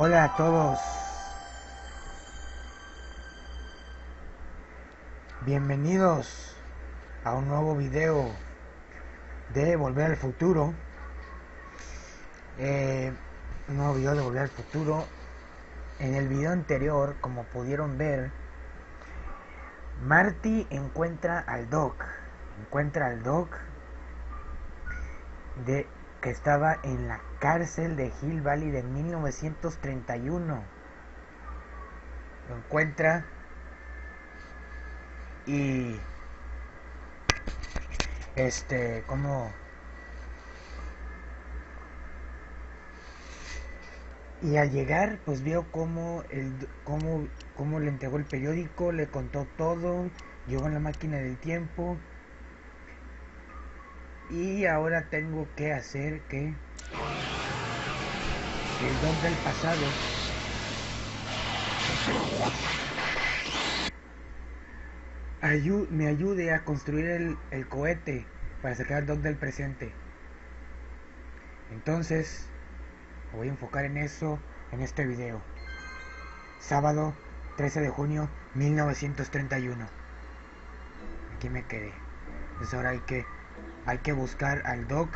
Hola a todos, bienvenidos a un nuevo video de Volver al Futuro. Un nuevo video de Volver al Futuro. En el video anterior, como pudieron ver, Marty encuentra al Doc que estaba en la cárcel de Hill Valley de 1931. Lo encuentra y y al llegar pues vio cómo le entregó el periódico, le contó todo, llegó en la máquina del tiempo. Y ahora tengo que hacer que el Doc del pasado me ayude a construir el cohete para sacar al Doc del presente. Entonces me voy a enfocar en eso en este video. Sábado 13 de junio 1931. Aquí me quedé. Entonces ahora hay que buscar al Doc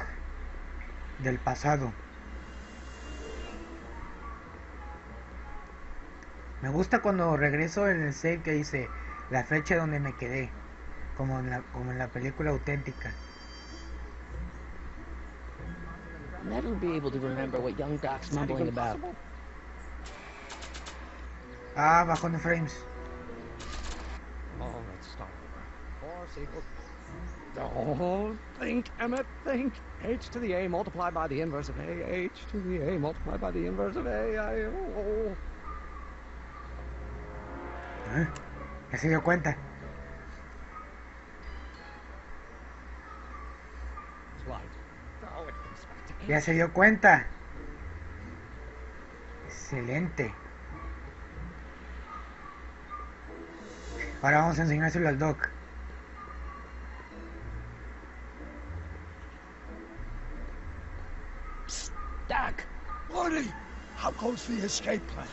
del pasado. Me gusta cuando regreso en el save que dice la fecha donde me quedé, como en la película auténtica. Never be able to remember what young Doc's mumbling about. Ah, bajón de frames. Oh, let's start over. 4 equals. Don't think, Emmett, think. H to the A multiplied by the inverse of A. H to the A multiplied by the inverse of A. Ya se dio cuenta. Ya se dio cuenta. Excelente. Ahora vamos a enseñárselo al Doc. Psst, Doc! Marty, how goes the escape plan?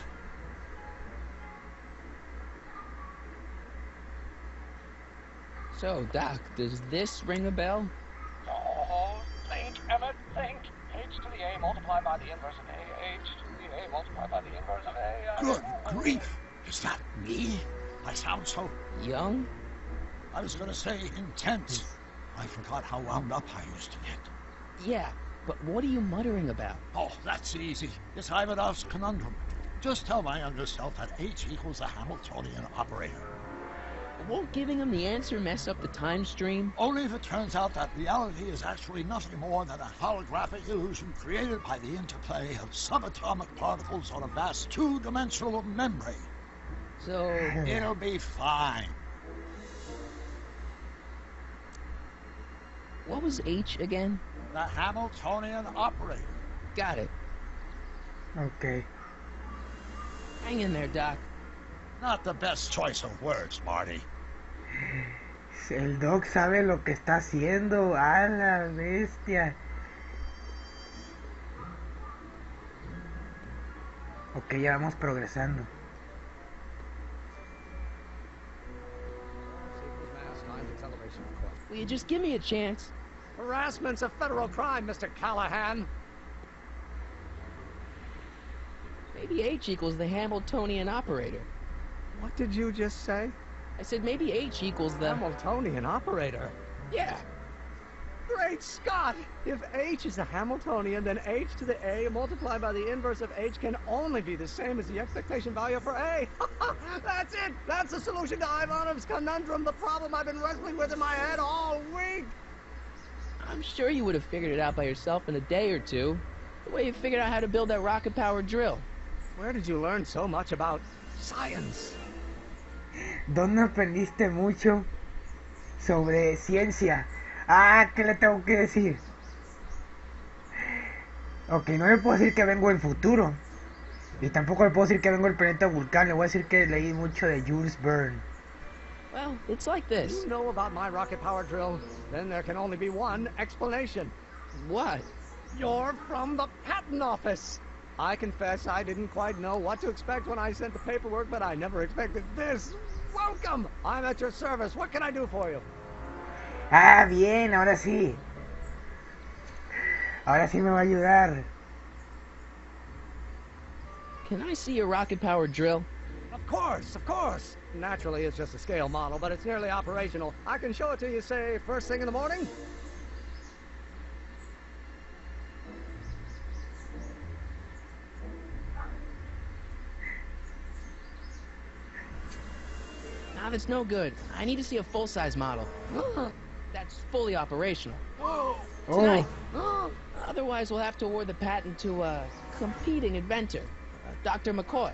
So, Doc, does this ring a bell? Oh, think, Emmett, think. H to the A multiplied by the inverse of A. H to the A multiplied by the inverse of A. Good grief! Is that me? I sound so... Young? I was gonna say intense. I forgot how wound up I used to get. Yeah, but what are you muttering about? Oh, that's easy. It's Ivanov's conundrum. Just tell my younger self that H equals the Hamiltonian operator. Won't giving him the answer mess up the time stream? Only if it turns out that reality is actually nothing more than a holographic illusion created by the interplay of subatomic particles on a vast two-dimensional membrane. So... It'll be fine. What was H again? The Hamiltonian operator. Got it. Ok. Hang in there, Doc. Not the best choice of words, Marty. El Doc sabe lo que está haciendo. ¡A la bestia! Ok, ya vamos progresando. Will you just give me a chance? Harassment's a federal crime, Mr. Callahan. Maybe H equals the Hamiltonian operator. What did you just say? I said maybe H equals the... Hamiltonian operator? Yeah. Great Scott! If H is a Hamiltonian, then H to the A multiplied by the inverse of H can only be the same as the expectation value for A. That's it! That's the solution to Ivanov's conundrum, the problem I've been wrestling with in my head all week! I'm sure you would have figured it out by yourself in a day or two. The way you figured out how to build that rocket-powered drill. Where did you learn so much about science? ¿Dónde aprendiste mucho sobre ciencia? Ah, ¿qué le tengo que decir? Ok, no le puedo decir que vengo del futuro. Y tampoco le puedo decir que vengo del planeta Vulcán. Le voy a decir que leí mucho de Jules Verne. Well, it's like this. You know about my rocket power drill? Then there can only be one explanation. What? You're from the patent office. I confess I didn't quite know what to expect when I sent the paperwork, but I never expected this. Welcome! I'm at your service. What can I do for you? Ah, bien, ahora sí. Ahora sí me va a ayudar. Can I see your rocket-powered drill? Of course, of course. Naturally, it's just a scale model, but it's nearly operational. I can show it to you, say, first thing in the morning. Nah, that's no good. I need to see a full-size model. That's fully operational. Whoa! Tonight. Oh. Otherwise, we'll have to award the patent to a competing inventor, Dr. McCoy.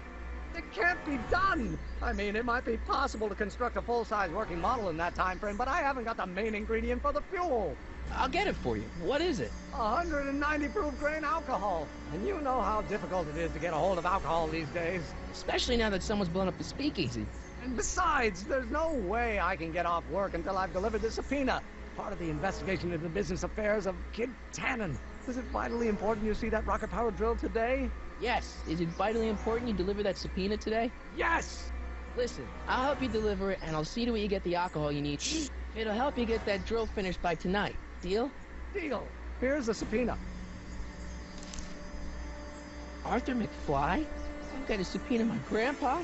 It can't be done! I mean, it might be possible to construct a full-size working model in that time frame, but I haven't got the main ingredient for the fuel. I'll get it for you. What is it? 190 proof grain alcohol. And you know how difficult it is to get a hold of alcohol these days. Especially now that someone's blown up the speakeasy. And besides, there's no way I can get off work until I've delivered the subpoena. Part of the investigation into the business affairs of Kid Tannen. Is it vitally important you see that rocket-powered drill today? Yes. Is it vitally important you deliver that subpoena today? Yes! Listen, I'll help you deliver it, and I'll see to it you get the alcohol you need. It'll help you get that drill finished by tonight. Deal? Deal. Here's the subpoena. Arthur McFly? I've got a subpoena my grandpa?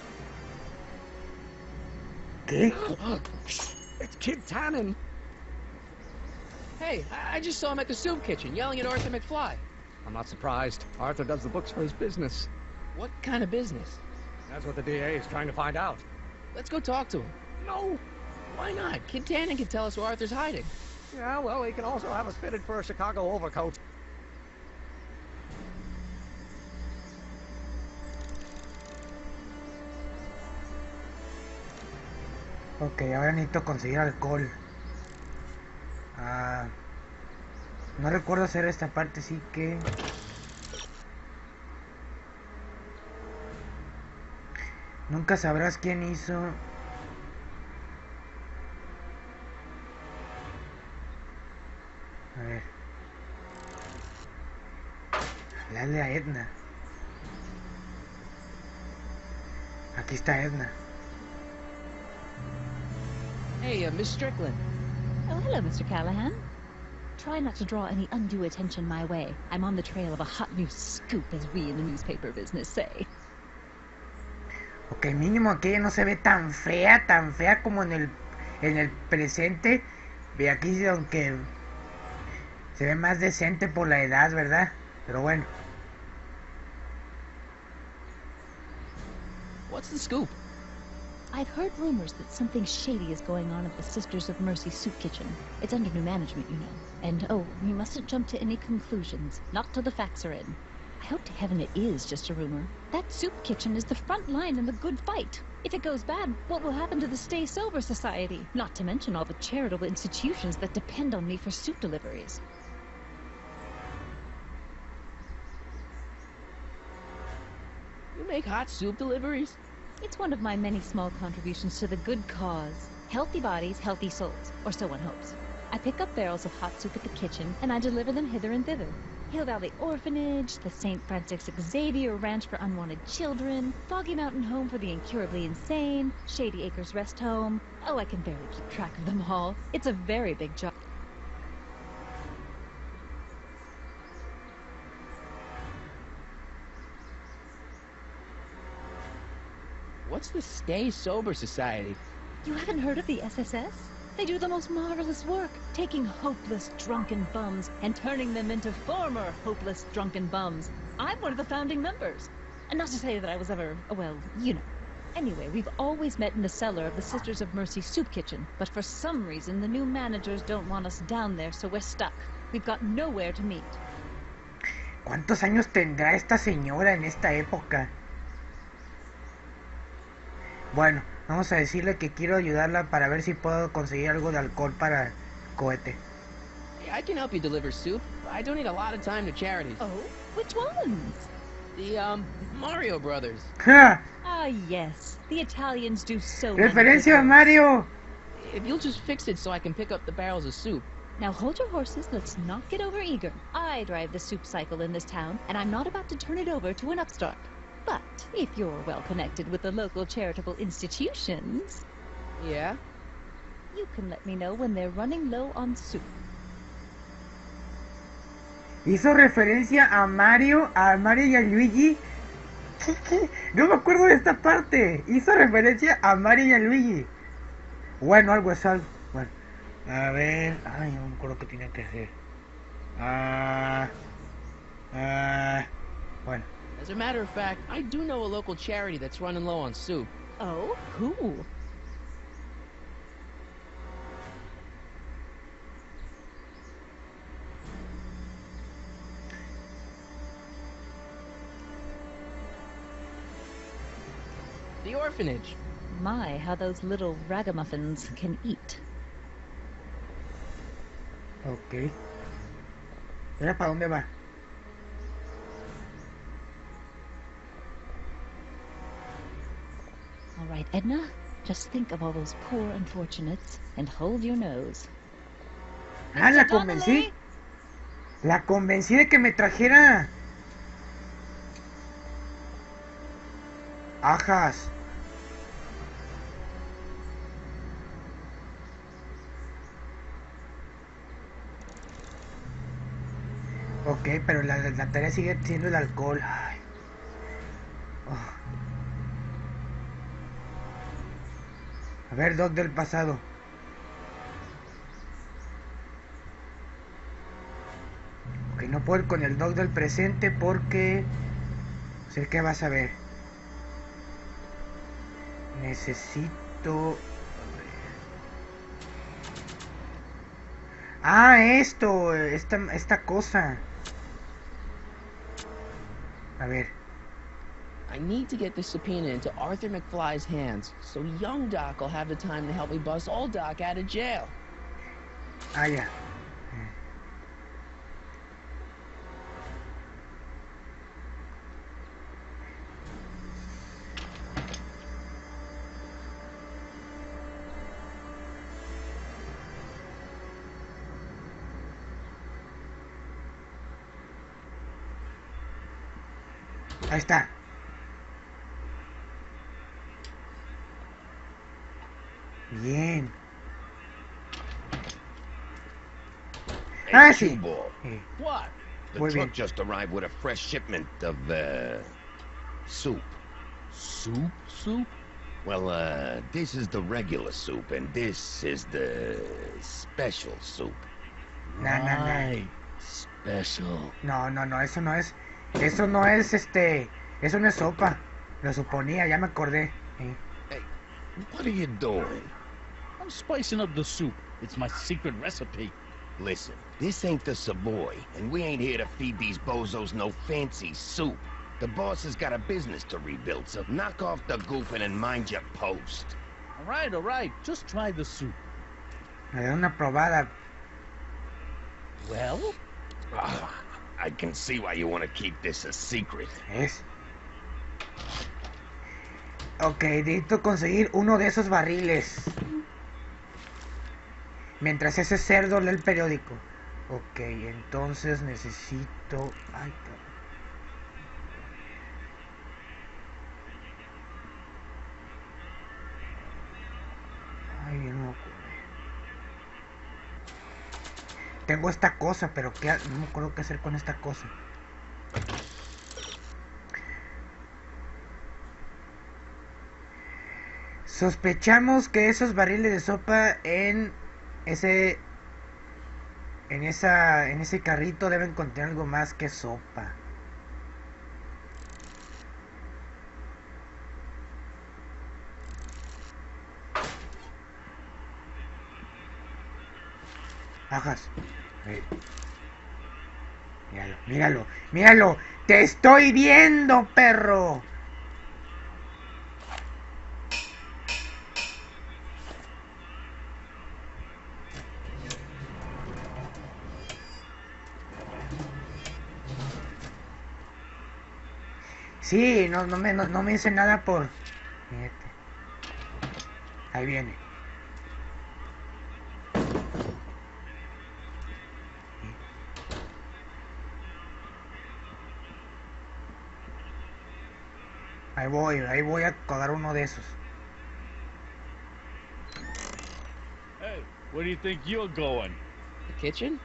¿Qué? It's Kid Tannen. Hey, I just saw him at the soup kitchen, yelling at Arthur McFly. I'm not surprised. Arthur does the books for his business. What kind of business? That's what the DA is trying to find out. Let's go talk to him. No! Why not? Kid Tannen can tell us where Arthur's hiding. Yeah, well, he can also have us fitted for a Chicago overcoat. Ok, ahora necesito conseguir alcohol. No recuerdo hacer esta parte, así que... Nunca sabrás quién hizo... A ver... Hablarle a Edna. Aquí está Edna. Hey, Miss Strickland. Oh, hello, Mr. Callahan. Try not to draw any undue attention my way. I'm on the trail of a hot new scoop, as we in the newspaper business say. Ok, mínimo aquella no se ve tan fea como en el presente. Ve aquí, aunque se ve más decente por la edad, ¿verdad? Pero bueno. What's the scoop? I've heard rumors that something shady is going on at the Sisters of Mercy soup kitchen. It's under new management, you know. And, oh, you mustn't jump to any conclusions. Not till the facts are in. I hope to heaven it is just a rumor. That soup kitchen is the front line in the good fight. If it goes bad, what will happen to the Stay Sober Society? Not to mention all the charitable institutions that depend on me for soup deliveries. You make hot soup deliveries? It's one of my many small contributions to the good cause. Healthy bodies, healthy souls, or so one hopes. I pick up barrels of hot soup at the kitchen, and I deliver them hither and thither. Hill Valley Orphanage, the St. Francis Xavier Ranch for Unwanted Children, Foggy Mountain Home for the Incurably Insane, Shady Acres Rest Home. Oh, I can barely keep track of them all. It's a very big job. What's the Stay Sober Society? You haven't heard of the SSS? They do the most marvelous work, taking hopeless drunken bums and turning them into former hopeless drunken bums. I'm one of the founding members. And not to say that I was ever, well, you know. Anyway, we've always met in the cellar of the Sisters of Mercy soup kitchen, but for some reason the new managers don't want us down there, so we're stuck. We've got nowhere to meet. ¿Cuántos años tendrá esta señora en esta época? Bueno, vamos a decirle que quiero ayudarla para ver si puedo conseguir algo de alcohol para el cohete. Hey, I can help you deliver soup. I donate a lot of time to charities. Oh? Which ones? The, Mario Brothers. ¡Ja! Ah, yes. The Italians do so many ¡Referencia a good Mario! If you'll just fix it so I can pick up the barrels of soup, Now hold your horses, let's not get overeager. I drive the soup cycle in this town, and I'm not about to turn it over to an upstart. But if you're well connected with the local charitable institutions, Yeah? you can let me know when they're running low on soup. Hizo referencia a Mario y a Luigi. No me acuerdo de esta parte. Hizo referencia a Mario y a Luigi. Bueno, algo es algo. Bueno, a ver. Ay, no me acuerdo qué tenía que hacer. Bueno. As a matter of fact, I do know a local charity that's running low on soup. Oh, who? The orphanage. My, how those little ragamuffins can eat. Ok. ¿Era para dónde va? All right, Edna, just think of all those poor unfortunates and hold your nose. Ah, la convencí. La convencí de que me trajera ajas. Ok, pero la tarea sigue siendo el alcohol. Ay. Oh. A ver, Doc del pasado. Ok, no puedo ir con el Doc del presente porque... No sé qué vas a ver. Necesito... Ah, esto, esta cosa. A ver. I need to get this subpoena into Arthur McFly's hands, so young Doc will have the time to help me bust old Doc out of jail. Ah, ya. Ahí está. Bien. Ah, sí. What? The Muy truck bien. just arrived with a fresh shipment of, soup. Soup? Soup? Well, this is the regular soup, and this is the special soup. No, no, no. Right. Special. No, no, no, eso no es. Eso no es Eso no es sopa. Lo suponía, ya me acordé. Sí. Hey, what are you doing? I'm spicing up the soup. It's my secret recipe. Listen, this ain't the Savoy, and we ain't here to feed these bozos no fancy soup. The boss has got a business to rebuild, so knock off the goofing and mind your post. All right. Just try the soup. Me da una probada. Well? I can see why you want to keep this a secret. ¿Es? Ok, necesito conseguir uno de esos barriles. Mientras ese cerdo lee el periódico. Ok, entonces necesito... Ay, cabrón. Ay, no me acuerdo. Tengo esta cosa, pero no me acuerdo qué hacer con esta cosa. Sospechamos que esos barriles de sopa en ese carrito deben contener algo más que sopa. Ajas. Míralo. Te estoy viendo, perro. Sí, no me dice nada por... Fíjate. Ahí viene. Ahí voy a colgar uno de esos. Hey, where do you think you're going? The kitchen?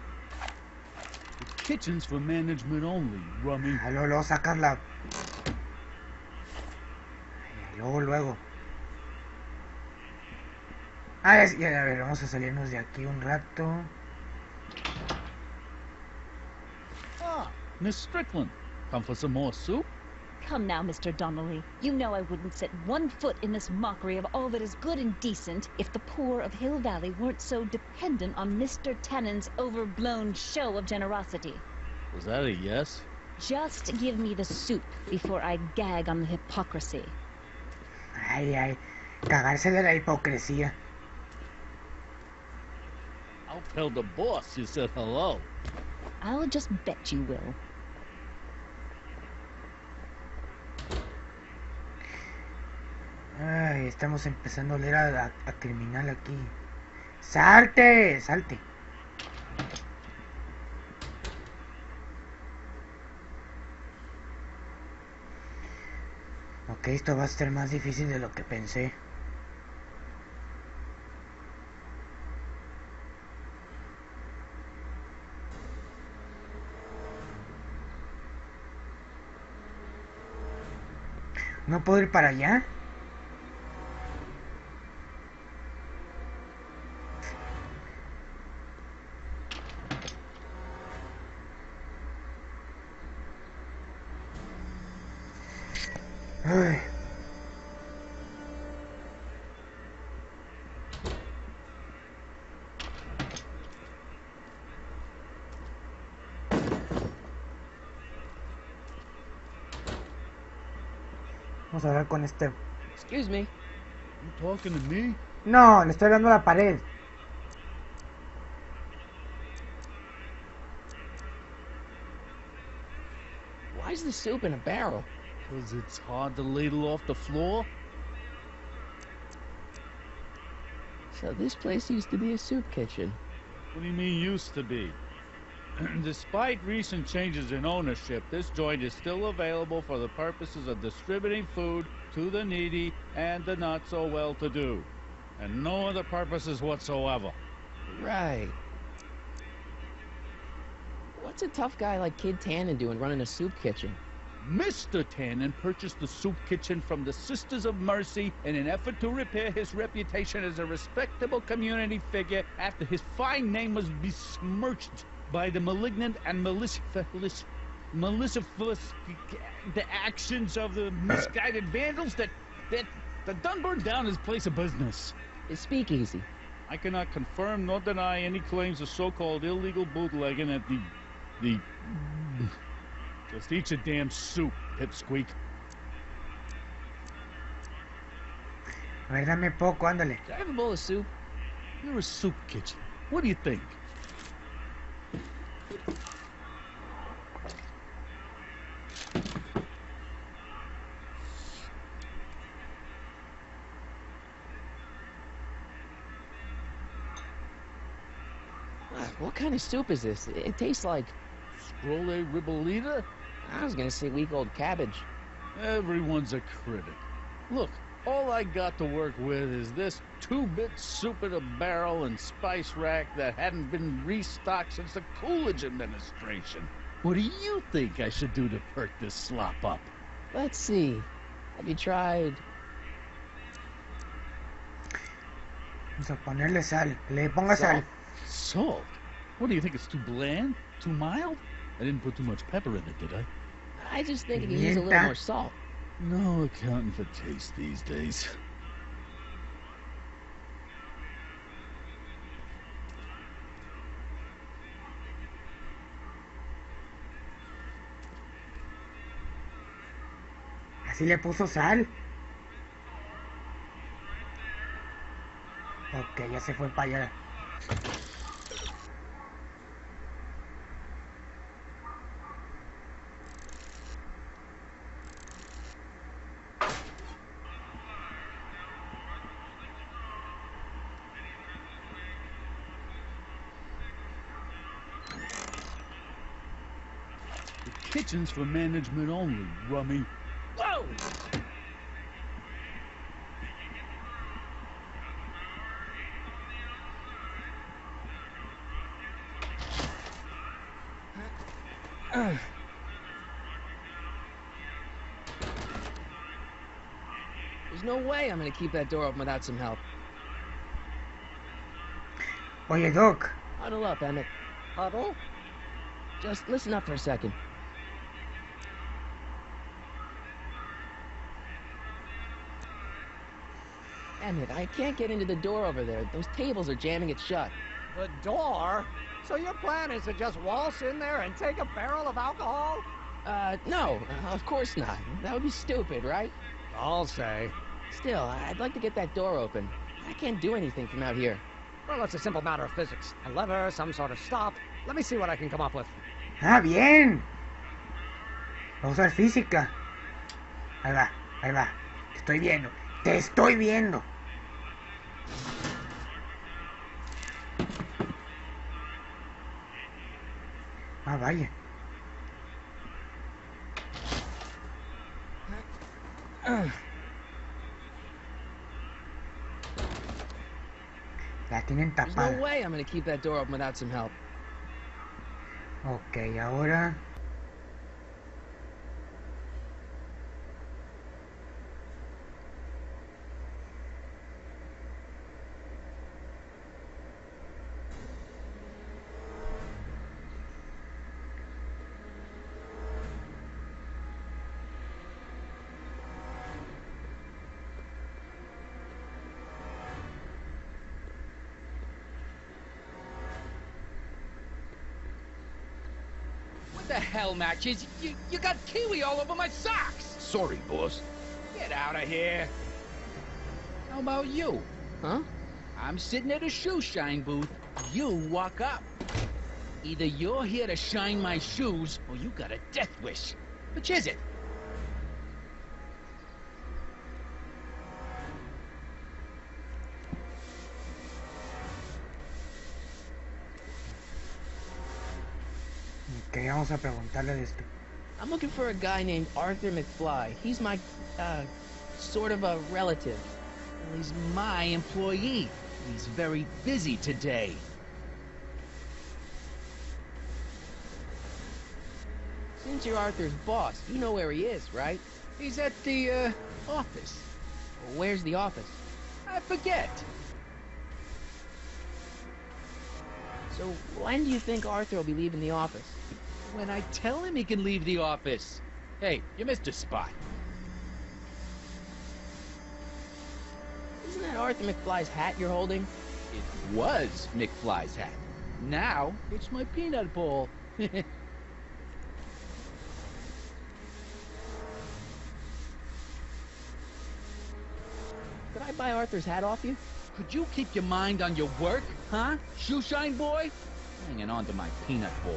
The kitchen's for management only, rummy. Ahí luego sacas la... Ay, luego. Ah, ya, a ver, vamos a salirnos de aquí un rato. Ah, Miss Strickland. Come for some more soup? Come now, Mr. Donnelly. You know I wouldn't set one foot in this mockery of all that is good and decent if the poor of Hill Valley weren't so dependent on Mr. Tannen's overblown show of generosity. Was that a yes? Just give me the soup before I gag on the hypocrisy. Ay, cagarse de la hipocresía. I'll tell the boss you said hello. I'll just bet you will. Ay, estamos empezando a oler a criminal aquí. ¡Salte! ¡Salte! Ok, esto va a ser más difícil de lo que pensé. ¿No puedo ir para allá? Ay. Vamos a hablar con este. Excuse me. You talking to me? No, le estoy dando a la pared. Why is the soup in a barrel? Because it's hard to ladle off the floor? So this place used to be a soup kitchen. What do you mean used to be? Despite recent changes in ownership, this joint is still available for the purposes of distributing food to the needy and the not-so-well-to-do. And no other purposes whatsoever. Right. What's a tough guy like Kid Tannen doing running a soup kitchen? Mr. Tannen purchased the soup kitchen from the Sisters of Mercy in an effort to repair his reputation as a respectable community figure after his fine name was besmirched by the malignant and malicious the actions of the misguided vandals that done burned down his place of business. His speakeasy. I cannot confirm nor deny any claims of so-called illegal bootlegging at the just eat your damn soup, pipsqueak. A ver, dame poco, ándale. Can I have a bowl of soup? You're a soup kitchen. What do you think? What kind of soup is this? It tastes like... Scrolle ribolita? I was gonna say week-old cabbage. Everyone's a critic. Look, all I got to work with is this 2-bit soup in a barrel and spice rack that hadn't been restocked since the Coolidge administration. What do you think I should do to perk this slop up? Let's see. Have you tried... Vamos a ponerle sal. Le ponga sal. Salt? What do you think, it's too bland? Too mild? I didn't put too much pepper in it, did I? I just think it could use a little more salt. No accounting for taste these days. Así le puso sal. Ok, ya se fue para allá. The kitchen's for management only, rummy. Whoa! There's no way I'm gonna keep that door open without some help. Oye, Doc. Huddle up, Emmett. Huddle? Just listen up for a second. Emmett, I can't get into the door over there. Those tables are jamming it shut. The door? So your plan is to just waltz in there and take a barrel of alcohol? No, of course not. That would be stupid, right? I'll say. Still, I'd like to get that door open. I can't do anything from out here. Well, it's a simple matter of physics. A lever, some sort of stop. Let me see what I can come up with. Ah, bien. Vamos a usar física. Ahí va, ahí va. Te estoy viendo. Te estoy viendo. Ah, vaya. La tienen There's tapada. no way I'm gonna keep that door open without some help. Ok, ahora... What the hell, Matches? You got kiwi all over my socks! Sorry, boss. Get out of here. How about you? Huh? I'm sitting at a shoe shine booth. You walk up. Either you're here to shine my shoes, or you got a death wish. Which is it? Ok, vamos a preguntarle de esto. I'm looking for a guy named Arthur McFly. He's my, sort of a relative. Well, he's my employee. He's very busy today. Since you're Arthur's boss, you know where he is, right? He's at the, office. Where's the office? I forget. So when do you think Arthur will be leaving the office? When I tell him he can leave the office. Hey, you missed a spot. Isn't that Arthur McFly's hat you're holding? It was McFly's hat. Now, it's my peanut bowl. Could I buy Arthur's hat off you? Could you keep your mind on your work, huh? Shoeshine boy? Hanging on to my peanut bowl.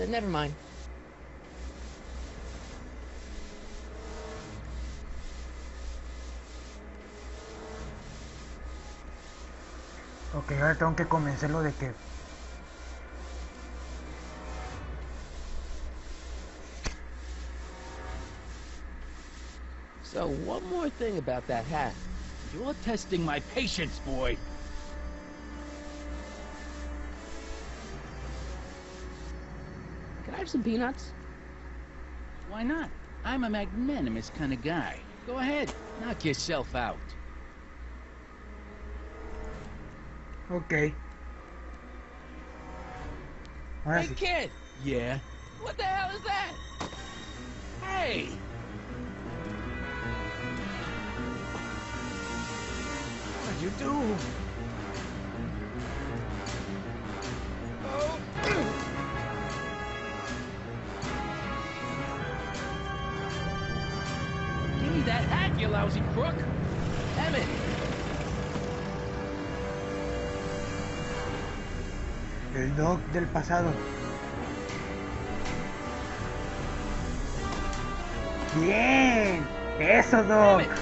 Never mind. Ok, ahora tengo que convencerlo de que... So, one more thing about that hat. You're testing my patience, boy. Can I have some peanuts? Why not? I'm a magnanimous kind of guy. Go ahead, knock yourself out. Ok. Ahora Hey, sí. kid! Yeah? What the hell is that? Hey! What'd you do? Give me that hat, you lousy crook! Emmett! El Doc del pasado. Bien. Eso, Doc. Emmett!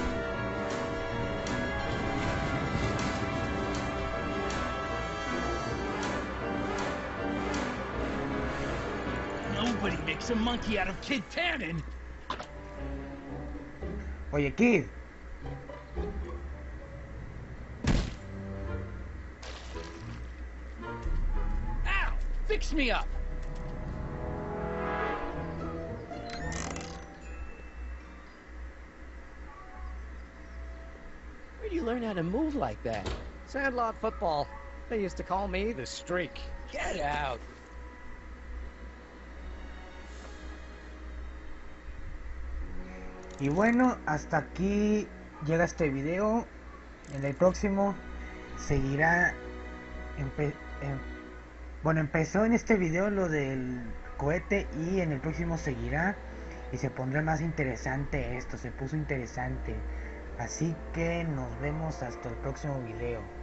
Nobody makes a monkey out of Kid Tannen! Oye, Kid. Ow! Fix me up! Where do you learn how to move like that? Sandlot football. They used to call me the Streak. Get out! Y bueno, hasta aquí llega este video. En el próximo seguirá. Bueno, empezó en este video lo del cohete y en el próximo seguirá. Y se pondrá más interesante esto, se puso interesante. Así que nos vemos hasta el próximo video.